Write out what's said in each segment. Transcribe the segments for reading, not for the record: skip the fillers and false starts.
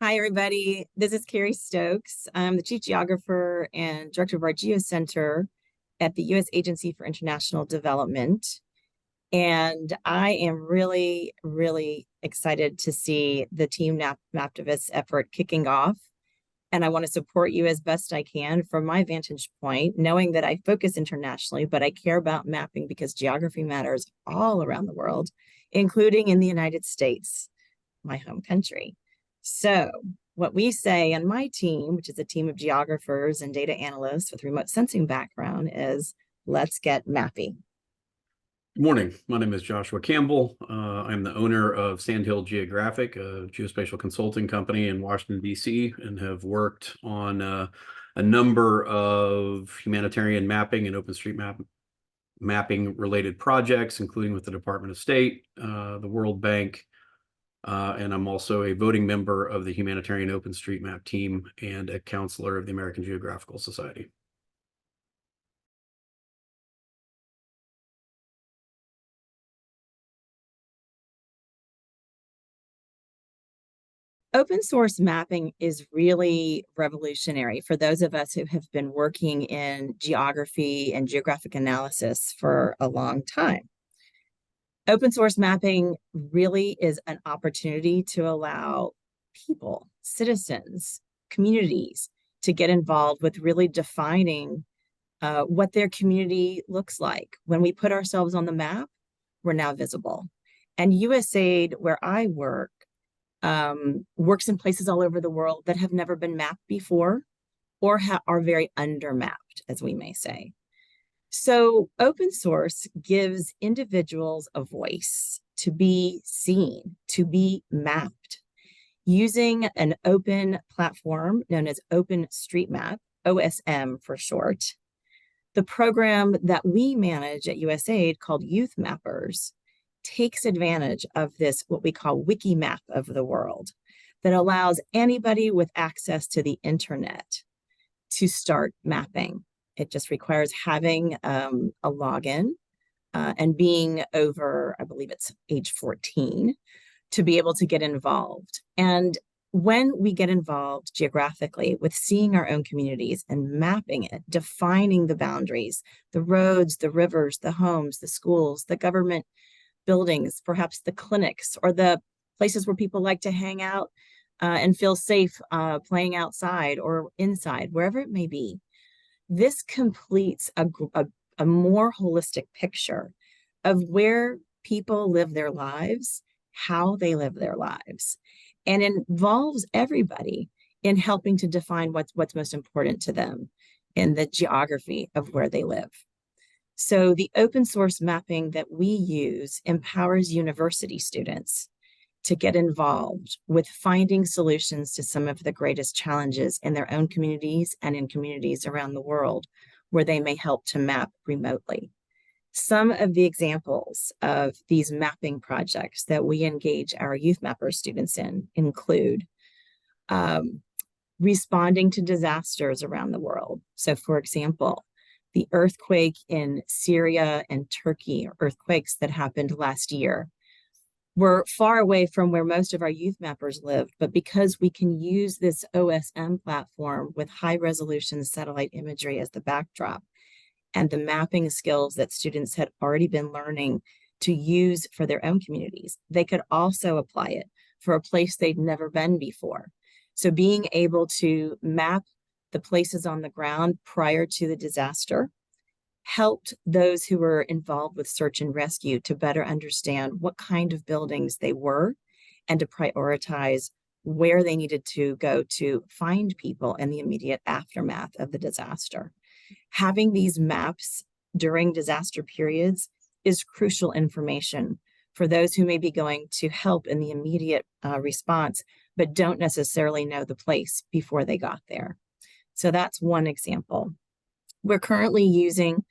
Hi, everybody. This is Carrie Stokes. I'm the Chief Geographer and Director of our GeoCenter at the U.S. Agency for International Development. And I am really, really excited to see the Team Maptivist effort kicking off. And I want to support you as best I can from my vantage point, knowing that I focus internationally, but I care about mapping because geography matters all around the world, including in the United States, my home country. So what we say on my team, which is a team of geographers and data analysts with remote sensing background, is let's get mapping. Good morning. My name is Joshua Campbell. I'm the owner of Sandhill Geographic, a geospatial consulting company in Washington, D.C., and have worked on a number of humanitarian mapping and OpenStreetMap mapping related projects, including with the Department of State, the World Bank, and I'm also a voting member of the Humanitarian OpenStreetMap team and a counselor of the American Geographical Society. Open source mapping is really revolutionary for those of us who have been working in geography and geographic analysis for a long time. Open source mapping really is an opportunity to allow people, citizens, communities to get involved with really defining what their community looks like. When we put ourselves on the map, we're now visible. And USAID, where I work, works in places all over the world that have never been mapped before or are very undermapped, as we may say. So open source gives individuals a voice to be seen, to be mapped. Using an open platform known as OpenStreetMap, OSM for short, the program that we manage at USAID called Youth Mappers takes advantage of this, what we call wiki map of the world, that allows anybody with access to the internet to start mapping. It just requires having a login and being over, I believe it's age 14, to be able to get involved. And when we get involved geographically with seeing our own communities and mapping it, defining the boundaries, the roads, the rivers, the homes, the schools, the government buildings, perhaps the clinics or the places where people like to hang out and feel safe playing outside or inside, wherever it may be. This completes a more holistic picture of where people live their lives, how they live their lives, and involves everybody in helping to define what's most important to them in the geography of where they live. So the open source mapping that we use empowers university students to get involved with finding solutions to some of the greatest challenges in their own communities and in communities around the world where they may help to map remotely. Some of the examples of these mapping projects that we engage our Youth Mapper students in include responding to disasters around the world. So for example, the earthquake in Syria and Turkey, earthquakes that happened last year, we're far away from where most of our youth mappers live, but because we can use this OSM platform with high resolution satellite imagery as the backdrop and the mapping skills that students had already been learning to use for their own communities, they could also apply it for a place they'd never been before. So being able to map the places on the ground prior to the disaster helped those who were involved with search and rescue to better understand what kind of buildings they were and to prioritize where they needed to go to find people in the immediate aftermath of the disaster. Having these maps during disaster periods is crucial information for those who may be going to help in the immediate response, but don't necessarily know the place before they got there. So that's one example. We're currently using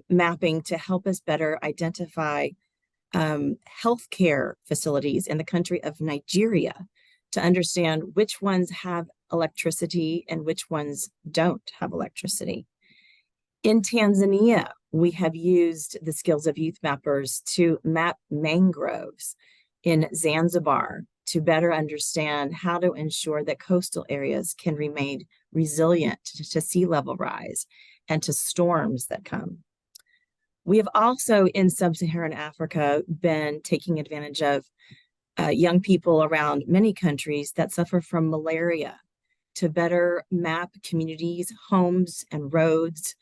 mapping to help us better identify healthcare facilities in the country of Nigeria to understand which ones have electricity and which ones don't have electricity. In Tanzania, we have used the skills of youth mappers to map mangroves in Zanzibar to better understand how to ensure that coastal areas can remain resilient to sea level rise and to storms that come. We have also in sub-Saharan Africa been taking advantage of young people around many countries that suffer from malaria to better map communities, homes, and roads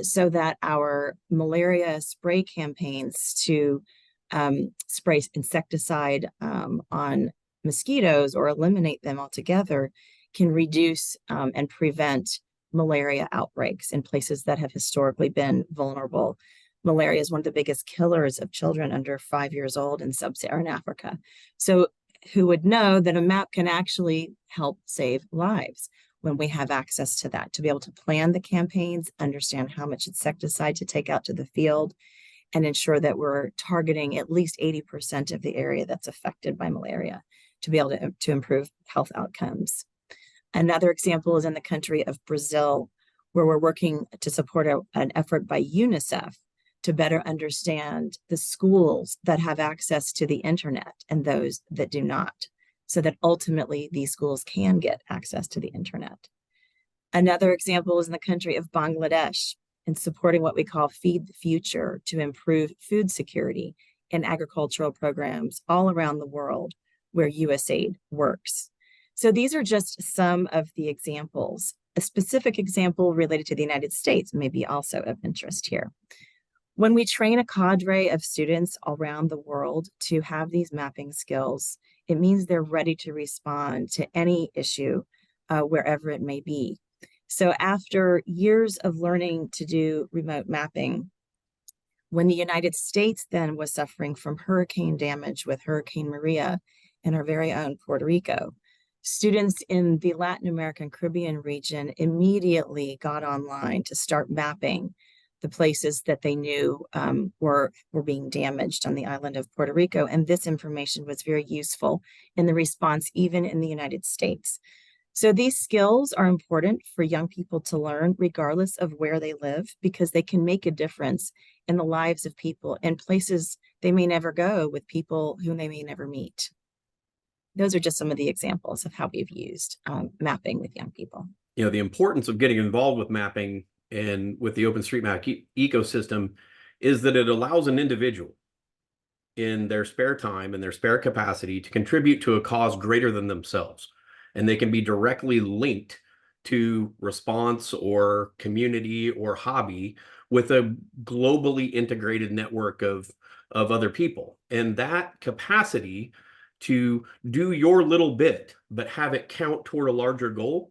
so that our malaria spray campaigns to spray insecticide on mosquitoes or eliminate them altogether can reduce and prevent malaria outbreaks in places that have historically been vulnerable. Malaria is one of the biggest killers of children under 5 years old in sub-Saharan Africa. So who would know that a map can actually help save lives when we have access to that, to be able to plan the campaigns, understand how much insecticide to take out to the field, and ensure that we're targeting at least 80% of the area that's affected by malaria to be able to improve health outcomes. Another example is in the country of Brazil, where we're working to support an effort by UNICEF to better understand the schools that have access to the internet and those that do not, so that ultimately these schools can get access to the internet. Another example is in the country of Bangladesh in supporting what we call Feed the Future to improve food security in agricultural programs all around the world where USAID works. So these are just some of the examples. A specific example related to the United States may be also of interest here. When we train a cadre of students around the world to have these mapping skills, it means they're ready to respond to any issue wherever it may be. So after years of learning to do remote mapping, when the United States then was suffering from hurricane damage with Hurricane Maria in our very own Puerto Rico, students in the Latin American Caribbean region immediately got online to start mapping the places that they knew were being damaged on the island of Puerto Rico. And this information was very useful in the response, even in the United States. So these skills are important for young people to learn regardless of where they live, because they can make a difference in the lives of people in places they may never go with people whom they may never meet. Those are just some of the examples of how we've used mapping with young people. You know, the importance of getting involved with mapping and with the OpenStreetMap ecosystem is that it allows an individual in their spare time and their spare capacity to contribute to a cause greater than themselves. And they can be directly linked to response or community or hobby with a globally integrated network of other people. And that capacity to do your little bit, but have it count toward a larger goal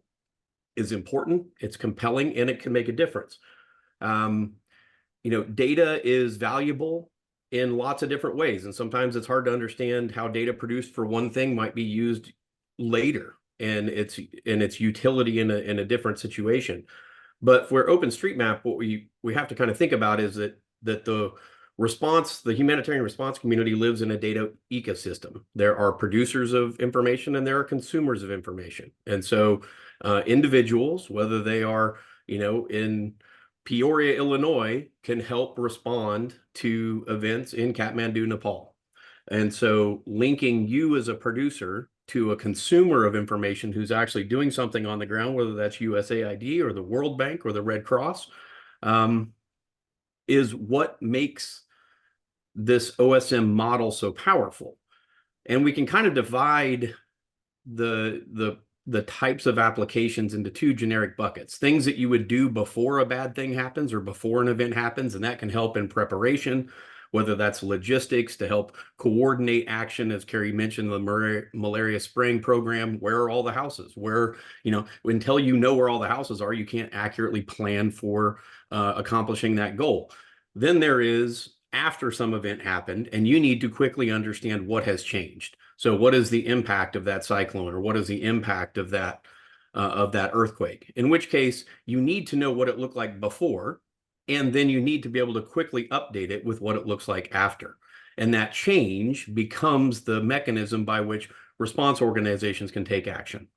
is important, it's compelling, and it can make a difference. You know, data is valuable in lots of different ways, and sometimes it's hard to understand how data produced for one thing might be used later and its utility in a different situation. But for OpenStreetMap, what we have to kind of think about is that the humanitarian response community lives in a data ecosystem. There are producers of information and there are consumers of information. And so individuals, whether they are, you know, in Peoria, Illinois, can help respond to events in Kathmandu, Nepal. And so linking you as a producer to a consumer of information who's actually doing something on the ground, whether that's USAID or the World Bank or the Red Cross, is what makes this OSM model so powerful. And we can kind of divide the types of applications into two generic buckets: things that you would do before a bad thing happens or before an event happens, and that can help in preparation, whether that's logistics to help coordinate action, as Carrie mentioned, the malaria spraying program. Where are all the houses? Where, you know, until you know where all the houses are, you can't accurately plan for accomplishing that goal. Then there is after some event happened, and you need to quickly understand what has changed. So what is the impact of that cyclone, or what is the impact of that earthquake? In which case, you need to know what it looked like before, and then you need to be able to quickly update it with what it looks like after. And that change becomes the mechanism by which response organizations can take action.